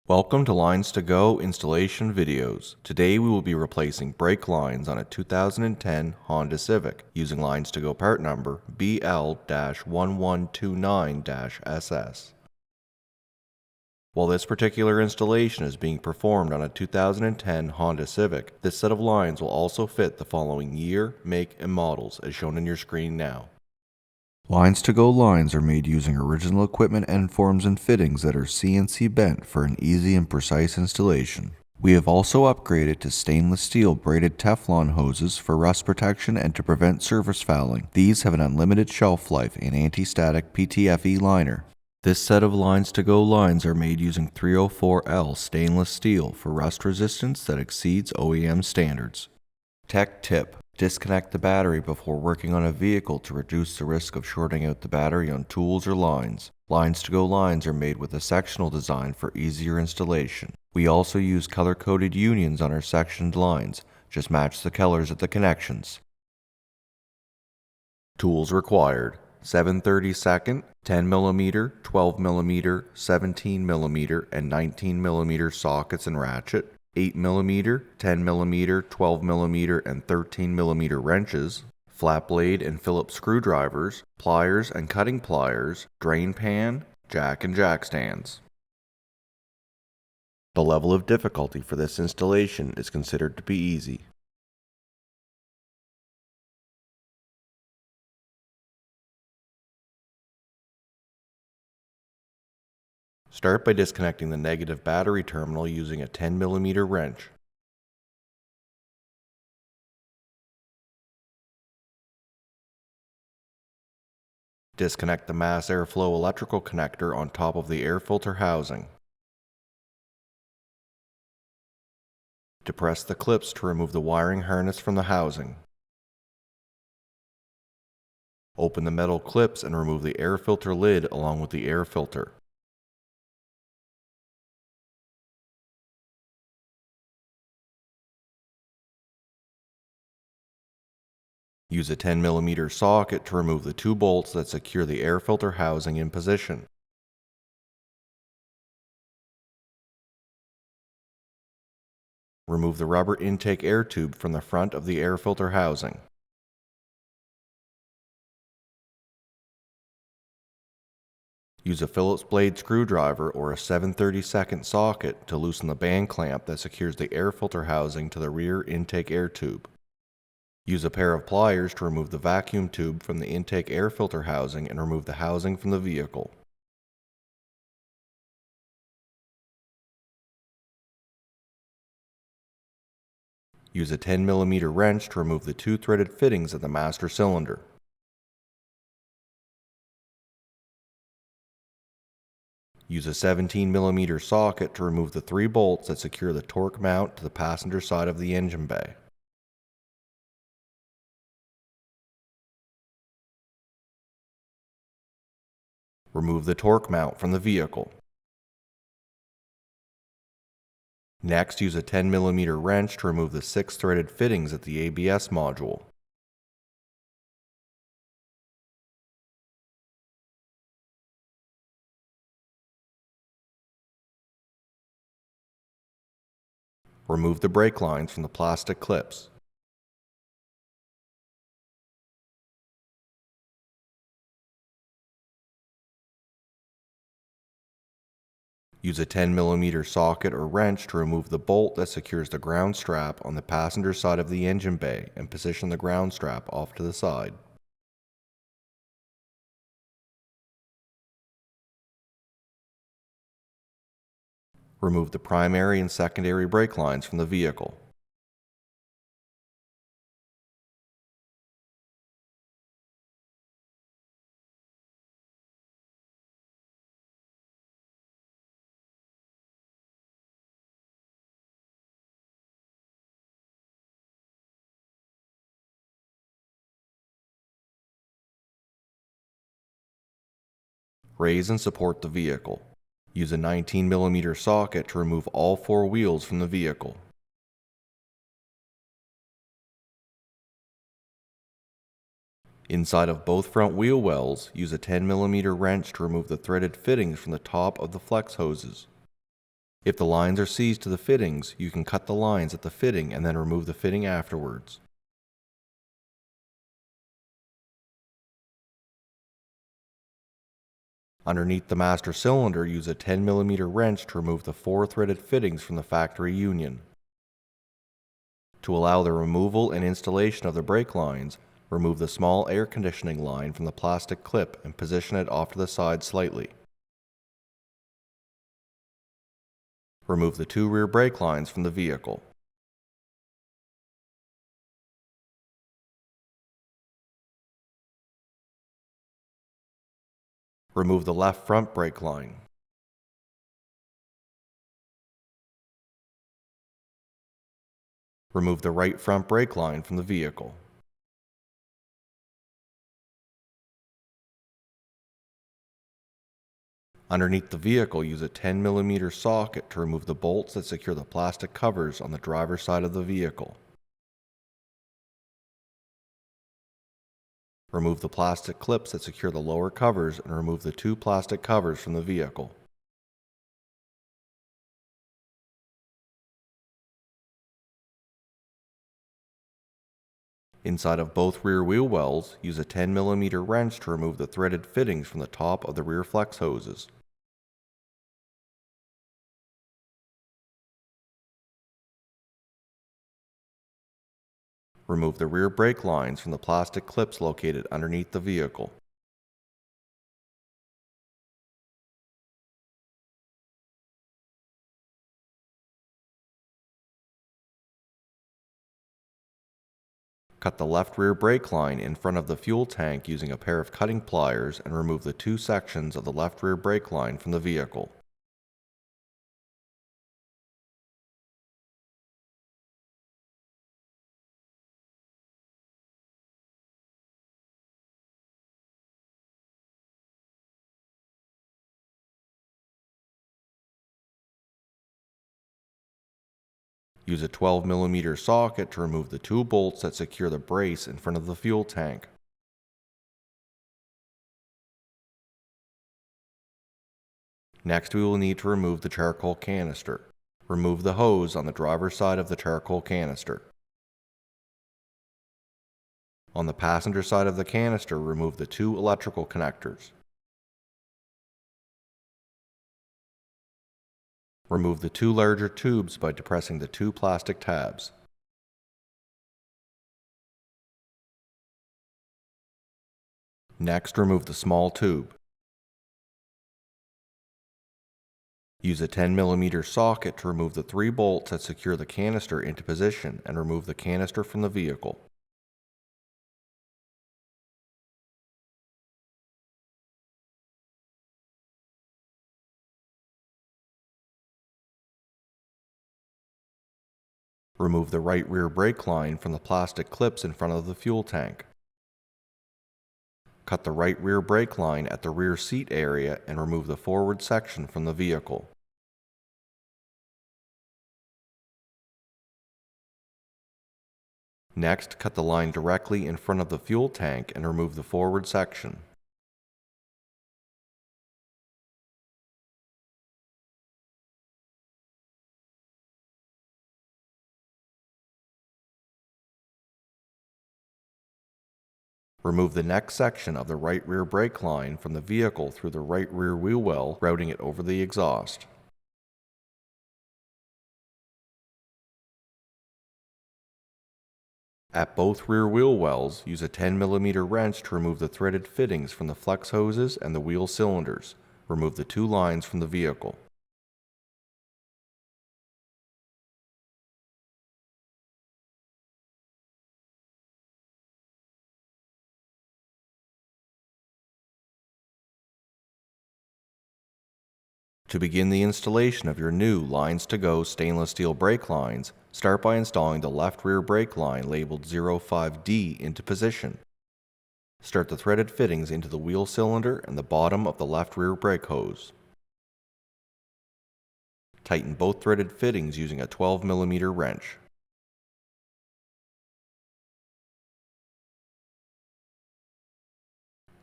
Welcome to LinesToGo installation videos. Today we will be replacing brake lines on a 2010 Honda Civic using LinesToGo part number BL-1129-SS. While this particular installation is being performed on a 2010 Honda Civic, this set of lines will also fit the following year, make, and models as shown on your screen now. LinesToGo lines are made using original equipment end forms and fittings that are CNC bent for an easy and precise installation. We have also upgraded to stainless steel braided Teflon hoses for rust protection and to prevent surface fouling. These have an unlimited shelf life and anti-static PTFE liner. This set of LinesToGo lines are made using 304L stainless steel for rust resistance that exceeds OEM standards. Tech tip: disconnect the battery before working on a vehicle to reduce the risk of shorting out the battery on tools or lines. LinesToGo lines are made with a sectional design for easier installation. We also use color-coded unions on our sectioned lines. Just match the colors at the connections. Tools required: 7/32, 10mm, 12mm, 17mm, and 19mm sockets and ratchet, 8mm, 10mm, 12mm, and 13mm wrenches, flat blade and Phillips screwdrivers, pliers and cutting pliers, drain pan, jack and jack stands. The level of difficulty for this installation is considered to be easy. Start by disconnecting the negative battery terminal using a 10mm wrench. Disconnect the mass airflow electrical connector on top of the air filter housing. Depress the clips to remove the wiring harness from the housing. Open the metal clips and remove the air filter lid along with the air filter. Use a 10mm socket to remove the two bolts that secure the air filter housing in position. Remove the rubber intake air tube from the front of the air filter housing. Use a Phillips blade screwdriver or a 7/32 socket to loosen the band clamp that secures the air filter housing to the rear intake air tube. Use a pair of pliers to remove the vacuum tube from the intake air filter housing and remove the housing from the vehicle. Use a 10mm wrench to remove the two threaded fittings of the master cylinder. Use a 17mm socket to remove the three bolts that secure the torque mount to the passenger side of the engine bay. Remove the torque mount from the vehicle. Next, use a 10mm wrench to remove the 6 threaded fittings at the ABS module. Remove the brake lines from the plastic clips. Use a 10mm socket or wrench to remove the bolt that secures the ground strap on the passenger side of the engine bay and position the ground strap off to the side. Remove the primary and secondary brake lines from the vehicle. Raise and support the vehicle. Use a 19mm socket to remove all 4 wheels from the vehicle. Inside of both front wheel wells, use a 10mm wrench to remove the threaded fittings from the top of the flex hoses. If the lines are seized to the fittings, you can cut the lines at the fitting and then remove the fitting afterwards. Underneath the master cylinder, use a 10mm wrench to remove the 4 threaded fittings from the factory union. To allow the removal and installation of the brake lines, remove the small air conditioning line from the plastic clip and position it off to the side slightly. Remove the 2 rear brake lines from the vehicle. Remove the left front brake line. Remove the right front brake line from the vehicle. Underneath the vehicle, use a 10mm socket to remove the bolts that secure the plastic covers on the driver's side of the vehicle. Remove the plastic clips that secure the lower covers and remove the 2 plastic covers from the vehicle. Inside of both rear wheel wells, use a 10mm wrench to remove the threaded fittings from the top of the rear flex hoses. Remove the rear brake lines from the plastic clips located underneath the vehicle. Cut the left rear brake line in front of the fuel tank using a pair of cutting pliers and remove the 2 sections of the left rear brake line from the vehicle. Use a 12mm socket to remove the 2 bolts that secure the brace in front of the fuel tank. Next, we will need to remove the charcoal canister. Remove the hose on the driver's side of the charcoal canister. On the passenger side of the canister, remove the 2 electrical connectors. Remove the 2 larger tubes by depressing the 2 plastic tabs. Next, remove the small tube. Use a 10mm socket to remove the 3 bolts that secure the canister into position and remove the canister from the vehicle. Remove the right rear brake line from the plastic clips in front of the fuel tank. Cut the right rear brake line at the rear seat area and remove the forward section from the vehicle. Next, cut the line directly in front of the fuel tank and remove the forward section. Remove the next section of the right rear brake line from the vehicle through the right rear wheel well, routing it over the exhaust. At both rear wheel wells, use a 10mm wrench to remove the threaded fittings from the flex hoses and the wheel cylinders. Remove the 2 lines from the vehicle. To begin the installation of your new LinesToGo stainless steel brake lines, start by installing the left rear brake line labeled 05D into position. Start the threaded fittings into the wheel cylinder and the bottom of the left rear brake hose. Tighten both threaded fittings using a 12mm wrench.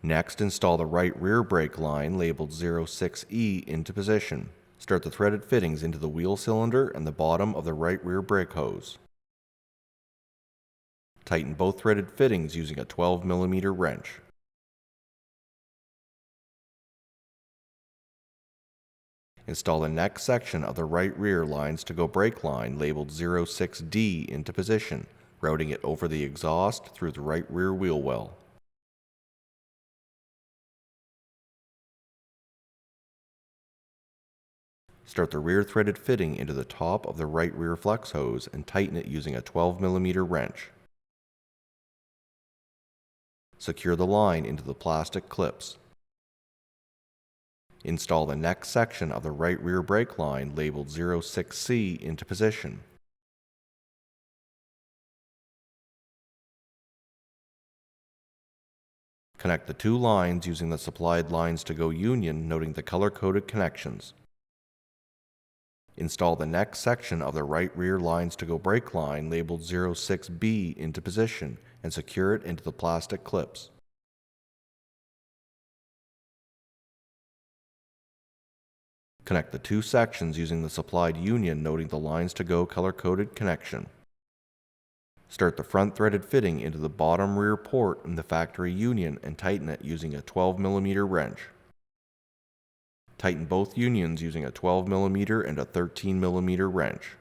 Next, install the right rear brake line labeled 06E into position. Start the threaded fittings into the wheel cylinder and the bottom of the right rear brake hose. Tighten both threaded fittings using a 12mm wrench. Install the next section of the right rear LinesToGo brake line labeled 06D into position, routing it over the exhaust through the right rear wheel well. Start the rear threaded fitting into the top of the right rear flex hose and tighten it using a 12mm wrench. Secure the line into the plastic clips. Install the next section of the right rear brake line labeled 06C into position. Connect the two lines using the supplied LinesToGo union, noting the color-coded connections. Install the next section of the right rear LinesToGo brake line labeled 06B into position and secure it into the plastic clips. Connect the two sections using the supplied union, noting the LinesToGo color-coded connection. Start the front threaded fitting into the bottom rear port in the factory union and tighten it using a 12mm wrench. Tighten both unions using a 12mm and a 13mm wrench.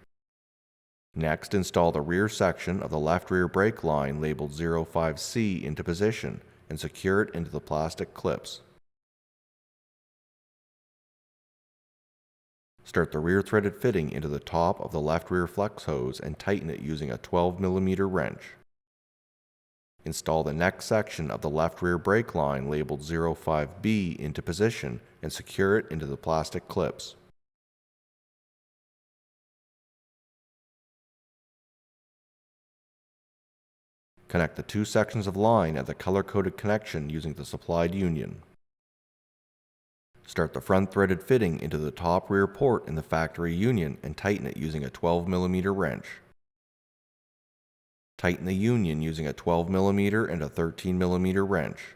Next, install the rear section of the left rear brake line labeled 05C into position and secure it into the plastic clips. Start the rear threaded fitting into the top of the left rear flex hose and tighten it using a 12mm wrench. Install the next section of the left rear brake line labeled 05B into position and secure it into the plastic clips. Connect the two sections of line at the color-coded connection using the supplied union. Start the front threaded fitting into the top rear port in the factory union and tighten it using a 12mm wrench. Tighten the union using a 12mm and a 13mm wrench.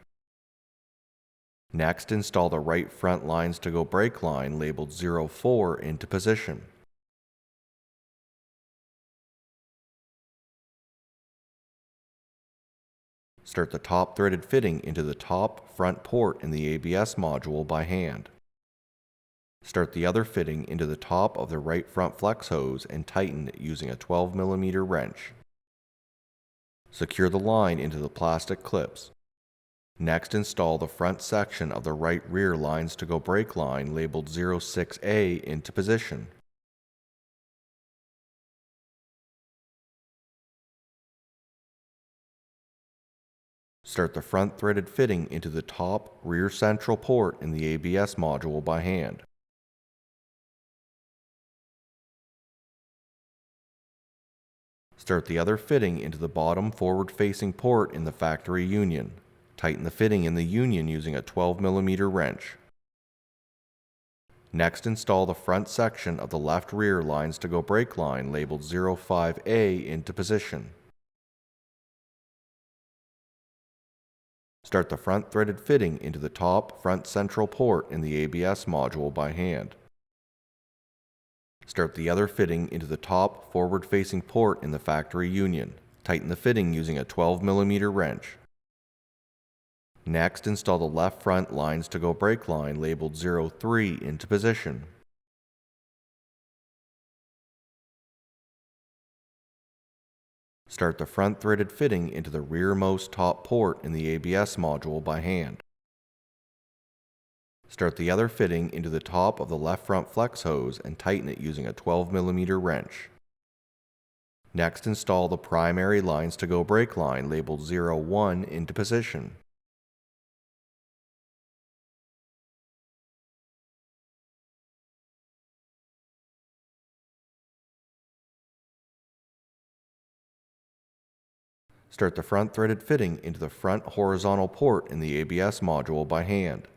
Next, install the right front LinesToGo brake line labeled 04 into position. Start the top threaded fitting into the top front port in the ABS module by hand. Start the other fitting into the top of the right front flex hose and tighten it using a 12mm wrench. Secure the line into the plastic clips. Next, install the front section of the right rear LinesToGo brake line labeled 06A into position. Start the front threaded fitting into the top rear central port in the ABS module by hand. Start the other fitting into the bottom forward-facing port in the factory union. Tighten the fitting in the union using a 12mm wrench. Next, install the front section of the left rear LinesToGo brake line labeled 05A into position. Start the front threaded fitting into the top front central port in the ABS module by hand. Start the other fitting into the top forward-facing port in the factory union. Tighten the fitting using a 12mm wrench. Next, install the left front LinesToGo brake line labeled 03 into position. Start the front threaded fitting into the rearmost top port in the ABS module by hand. Start the other fitting into the top of the left front flex hose and tighten it using a 12mm wrench. Next, install the primary LinesToGo brake line labeled 01 into position. Start the front threaded fitting into the front horizontal port in the ABS module by hand.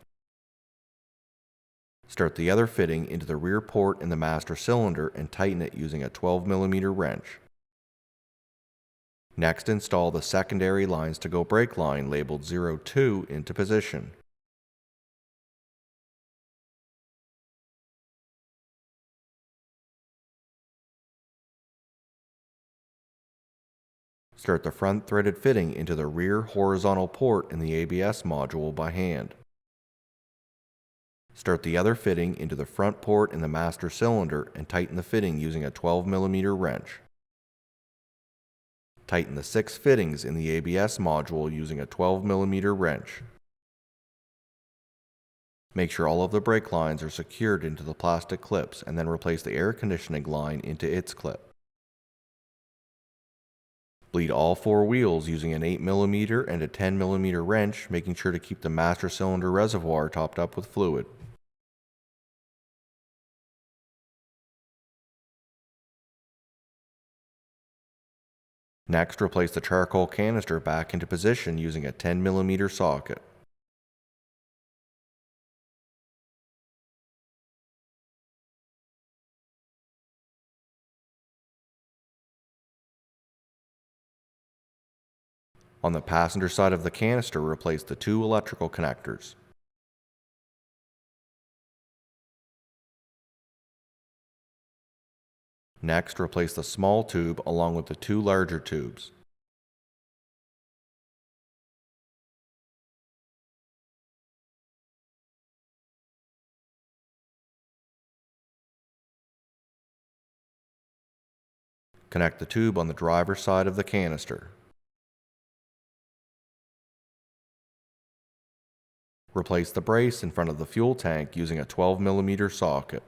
Start the other fitting into the rear port in the master cylinder and tighten it using a 12mm wrench. Next, install the secondary LinesToGo brake line labeled 02 into position. Start the front threaded fitting into the rear horizontal port in the ABS module by hand. Start the other fitting into the front port in the master cylinder and tighten the fitting using a 12mm wrench. Tighten the 6 fittings in the ABS module using a 12mm wrench. Make sure all of the brake lines are secured into the plastic clips and then replace the air conditioning line into its clip. Bleed all 4 wheels using an 8mm and a 10mm wrench, making sure to keep the master cylinder reservoir topped up with fluid. Next, replace the charcoal canister back into position using a 10mm socket. On the passenger side of the canister, replace the 2 electrical connectors. Next, replace the small tube along with the 2 larger tubes. Connect the tube on the driver's side of the canister. Replace the brace in front of the fuel tank using a 12mm socket.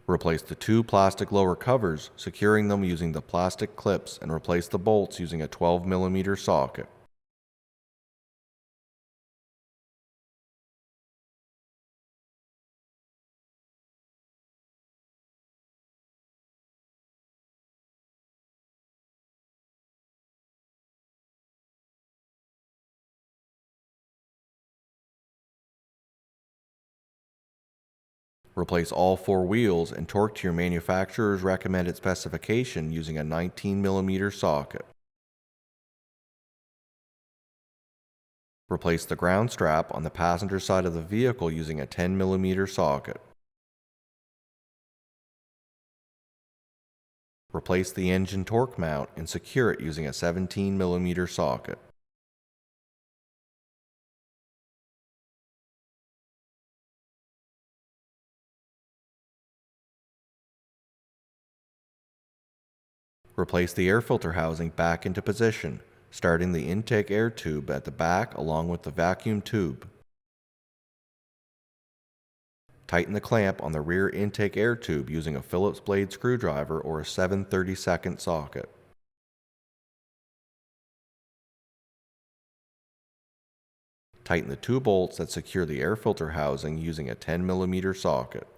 Replace the 2 plastic lower covers, securing them using the plastic clips, and replace the bolts using a 12mm socket. Replace all 4 wheels and torque to your manufacturer's recommended specification using a 19mm socket. Replace the ground strap on the passenger side of the vehicle using a 10mm socket. Replace the engine torque mount and secure it using a 17mm socket. Replace the air filter housing back into position, starting the intake air tube at the back along with the vacuum tube. Tighten the clamp on the rear intake air tube using a Phillips blade screwdriver or a 7/32 socket. Tighten the 2 bolts that secure the air filter housing using a 10mm socket.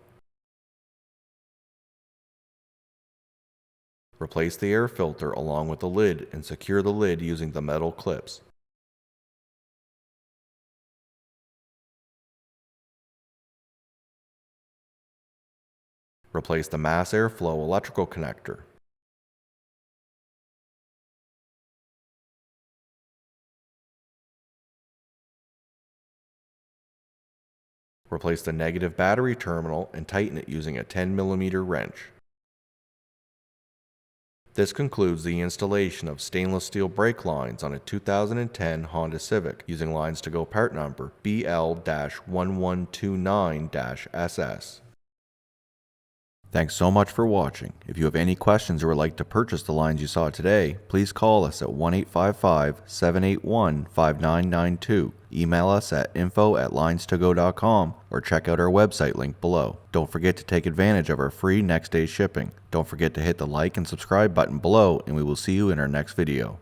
Replace the air filter along with the lid and secure the lid using the metal clips. Replace the mass airflow electrical connector. Replace the negative battery terminal and tighten it using a 10mm wrench. This concludes the installation of stainless steel brake lines on a 2010 Honda Civic using LinesToGo part number BL-1129-SS. Thanks so much for watching. If you have any questions or would like to purchase the lines you saw today, please call us at 1-855-781-5992, email us at info@linestogo.com, or check out our website link below. Don't forget to take advantage of our free next day shipping. Don't forget to hit the like and subscribe button below, and we will see you in our next video.